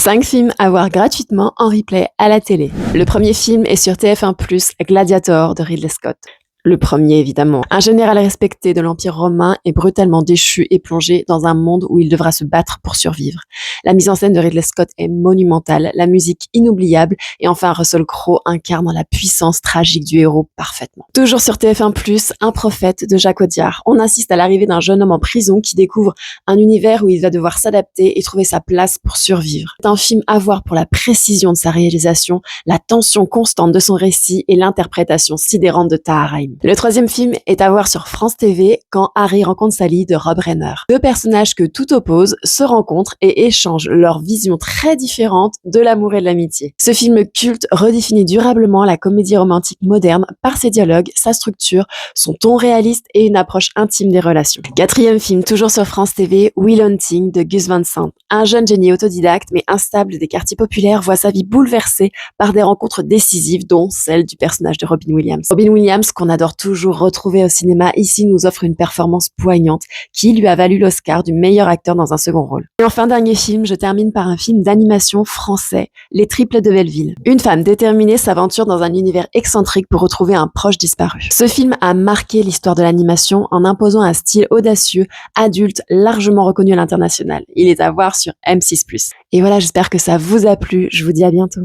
5 films à voir gratuitement en replay à la télé. Le premier film est sur TF1+, Gladiator de Ridley Scott. Le premier, évidemment. Un général respecté de l'Empire romain est brutalement déchu et plongé dans un monde où il devra se battre pour survivre. La mise en scène de Ridley Scott est monumentale, la musique inoubliable, et enfin Russell Crowe incarne la puissance tragique du héros parfaitement. Toujours sur TF1+, Un prophète de Jacques Audiard. On assiste à l'arrivée d'un jeune homme en prison qui découvre un univers où il va devoir s'adapter et trouver sa place pour survivre. C'est un film à voir pour la précision de sa réalisation, la tension constante de son récit et l'interprétation sidérante de Tahar Rahim. Le troisième film est à voir sur France TV, Quand Harry rencontre Sally de Rob Reiner. Deux personnages que tout oppose se rencontrent et échangent leurs visions très différentes de l'amour et de l'amitié. Ce film culte redéfinit durablement la comédie romantique moderne par ses dialogues, sa structure, son ton réaliste et une approche intime des relations. Quatrième film, toujours sur France TV, Will Hunting de Gus Van Sant. Un jeune génie autodidacte mais instable des quartiers populaires voit sa vie bouleversée par des rencontres décisives, dont celle du personnage de Robin Williams. Robin Williams, qu'on adore toujours retrouver au cinéma, ici nous offre une performance poignante qui lui a valu l'Oscar du meilleur acteur dans un second rôle. Et enfin, dernier film, je termine par un film d'animation français, Les Triplets de Belleville. Une femme déterminée s'aventure dans un univers excentrique pour retrouver un proche disparu. Ce film a marqué l'histoire de l'animation en imposant un style audacieux, adulte, largement reconnu à l'international. Il est à voir sur M6+. Et voilà, j'espère que ça vous a plu. Je vous dis à bientôt.